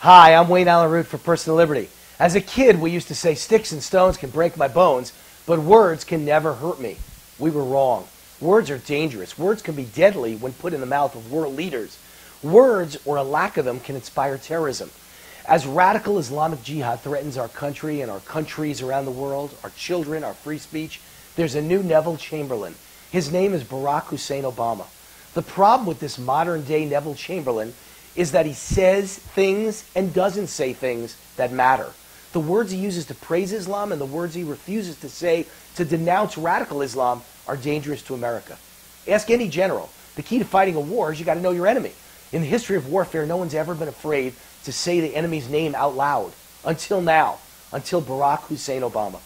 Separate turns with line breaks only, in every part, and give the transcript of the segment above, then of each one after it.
Hi, I'm Wayne Allen Root for Personal Liberty. As a kid, we used to say sticks and stones can break my bones, but words can never hurt me. We were wrong. Words are dangerous. Words can be deadly when put in the mouth of world leaders. Words, or a lack of them, can inspire terrorism. As radical Islamic Jihad threatens our country and our countries around the world, our children, our free speech, there's a new Neville Chamberlain. His name is Barack Hussein Obama. The problem with this modern-day Neville Chamberlain is that he says things and doesn't say things that matter. The words he uses to praise Islam and the words he refuses to say to denounce radical Islam are dangerous to America. Ask any general. The key to fighting a war is you got to know your enemy. In the history of warfare, no one's ever been afraid to say the enemy's name out loud. Until now. Until Barack Hussein Obama.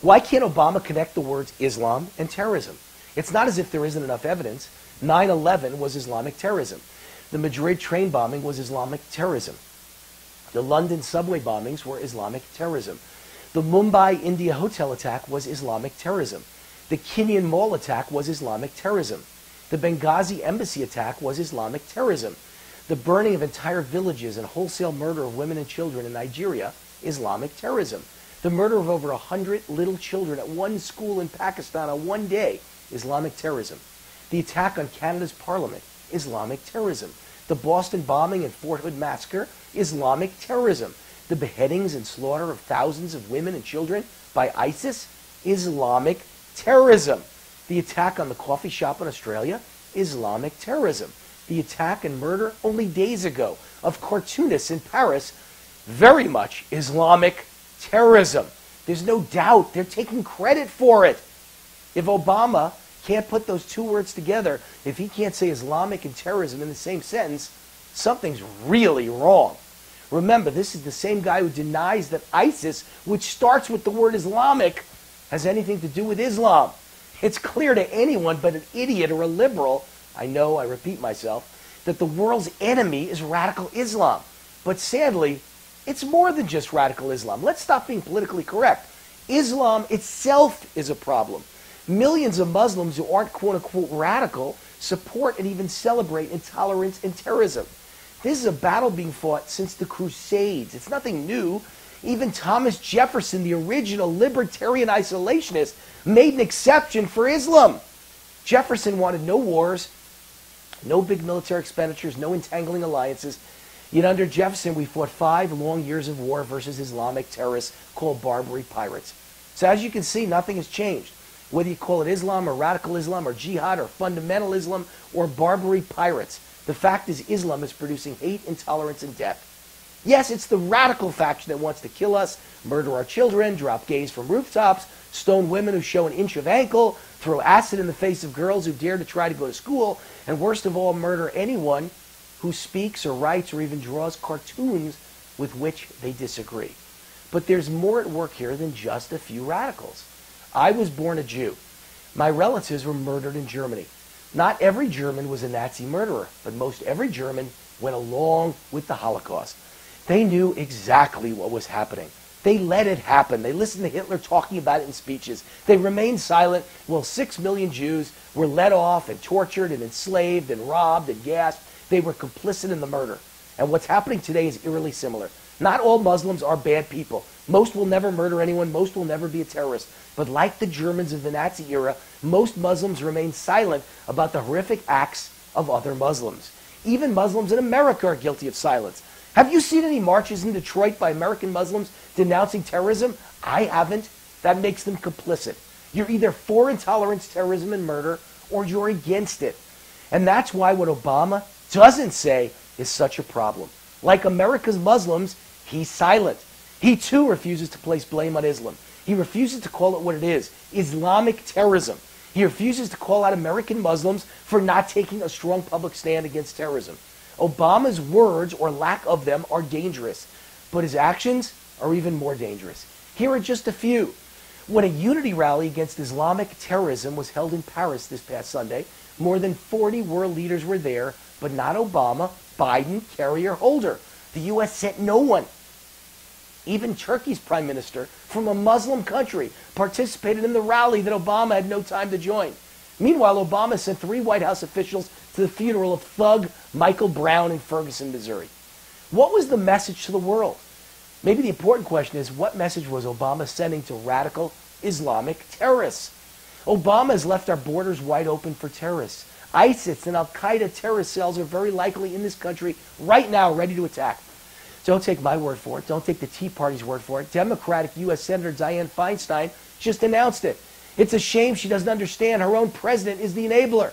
Why can't Obama connect the words Islam and terrorism? It's not as if there isn't enough evidence. 9/11 was Islamic terrorism. The Madrid train bombing was Islamic terrorism. The London subway bombings were Islamic terrorism. The Mumbai India hotel attack was Islamic terrorism. The Kinyan Mall attack was Islamic terrorism. The Benghazi embassy attack was Islamic terrorism. The burning of entire villages and wholesale murder of women and children in Nigeria, Islamic terrorism. The murder of over 100 little children at one school in Pakistan on one day, Islamic terrorism. The attack on Canada's parliament, Islamic terrorism. The Boston bombing and Fort Hood massacre, Islamic terrorism. The beheadings and slaughter of thousands of women and children by ISIS, Islamic terrorism. The attack on the coffee shop in Australia, Islamic terrorism. The attack and murder only days ago of cartoonists in Paris, very much Islamic terrorism. There's no doubt they're taking credit for it. If Obama can't put those two words together, if he can't say Islamic and terrorism in the same sentence, something's really wrong. Remember, this is the same guy who denies that ISIS, which starts with the word Islamic, has anything to do with Islam. It's clear to anyone but an idiot or a liberal, I know, I repeat myself, that the world's enemy is radical Islam. But sadly, it's more than just radical Islam. Let's stop being politically correct. Islam itself is a problem. Millions of Muslims who aren't quote-unquote radical support and even celebrate intolerance and terrorism. This is a battle being fought since the Crusades. It's nothing new. Even Thomas Jefferson, the original libertarian isolationist, made an exception for Islam. Jefferson wanted no wars, no big military expenditures, no entangling alliances. Yet under Jefferson, we fought 5 long years of war versus Islamic terrorists called Barbary pirates. So as you can see, nothing has changed. Whether you call it Islam or radical Islam or jihad or fundamental Islam or Barbary pirates, the fact is Islam is producing hate, intolerance, and death. Yes, it's the radical faction that wants to kill us, murder our children, drop gays from rooftops, stone women who show an inch of ankle, throw acid in the face of girls who dare to try to go to school, and worst of all, murder anyone who speaks or writes or even draws cartoons with which they disagree. But there's more at work here than just a few radicals. I was born a Jew. My relatives were murdered in Germany. Not every German was a Nazi murderer, but most every German went along with the Holocaust. They knew exactly what was happening. They let it happen. They listened to Hitler talking about it in speeches. They remained silent while 6 million Jews were let off and tortured and enslaved and robbed and gassed. They were complicit in the murder. And what's happening today is eerily similar. Not all Muslims are bad people. Most will never murder anyone. Most will never be a terrorist. But like the Germans of the Nazi era, most Muslims remain silent about the horrific acts of other Muslims. Even Muslims in America are guilty of silence. Have you seen any marches in Detroit by American Muslims denouncing terrorism? I haven't. That makes them complicit. You're either for intolerance, terrorism, and murder, or you're against it. And that's why what Obama doesn't say is such a problem. Like America's Muslims, he's silent. He too refuses to place blame on Islam. He refuses to call it what it is, Islamic terrorism. He refuses to call out American Muslims for not taking a strong public stand against terrorism. Obama's words, or lack of them, are dangerous, but his actions are even more dangerous. Here are just a few. When a unity rally against Islamic terrorism was held in Paris this past Sunday, more than 40 world leaders were there, but not Obama, Biden, Kerry, or Holder. The U.S. sent no one. Even Turkey's prime minister, from a Muslim country, participated in the rally that Obama had no time to join. Meanwhile, Obama sent 3 White House officials to the funeral of thug Michael Brown in Ferguson, Missouri. What was the message to the world? Maybe the important question is, what message was Obama sending to radical Islamic terrorists? Obama has left our borders wide open for terrorists. ISIS and Al-Qaeda terrorist cells are very likely in this country right now, ready to attack. Don't take my word for it. Don't take the Tea Party's word for it. Democratic U.S. Senator Dianne Feinstein just announced it. It's a shame she doesn't understand her own president is the enabler.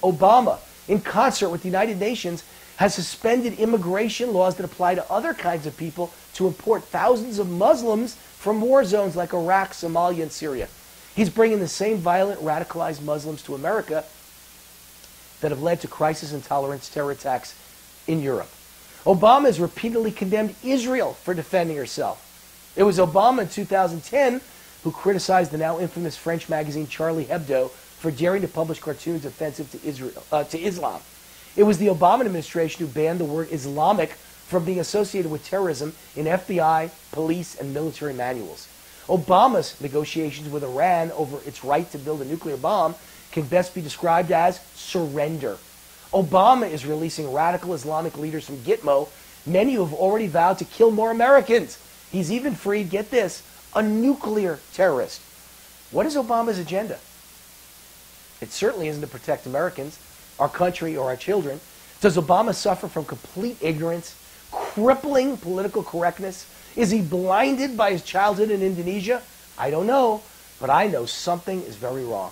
Obama, in concert with the United Nations, has suspended immigration laws that apply to other kinds of people to import thousands of Muslims from war zones like Iraq, Somalia, and Syria. He's bringing the same violent, radicalized Muslims to America that have led to crisis intolerance terror attacks in Europe. Obama has repeatedly condemned Israel for defending herself. It was Obama in 2010 who criticized the now infamous French magazine Charlie Hebdo for daring to publish cartoons offensive to Islam. It was the Obama administration who banned the word Islamic from being associated with terrorism in FBI, police, and military manuals. Obama's negotiations with Iran over its right to build a nuclear bomb can best be described as surrender. Obama is releasing radical Islamic leaders from Gitmo, many who have already vowed to kill more Americans. He's even freed, get this, a nuclear terrorist. What is Obama's agenda? It certainly isn't to protect Americans, our country, or our children. Does Obama suffer from complete ignorance, crippling political correctness? Is he blinded by his childhood in Indonesia? I don't know, but I know something is very wrong.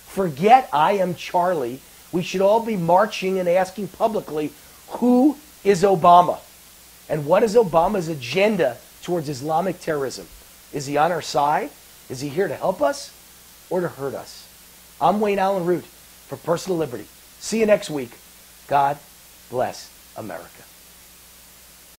Forget I am Charlie. We should all be marching and asking publicly, who is Obama? And what is Obama's agenda towards Islamic terrorism? Is he on our side? Is he here to help us or to hurt us? I'm Wayne Allen Root for Personal Liberty. See you next week. God bless America.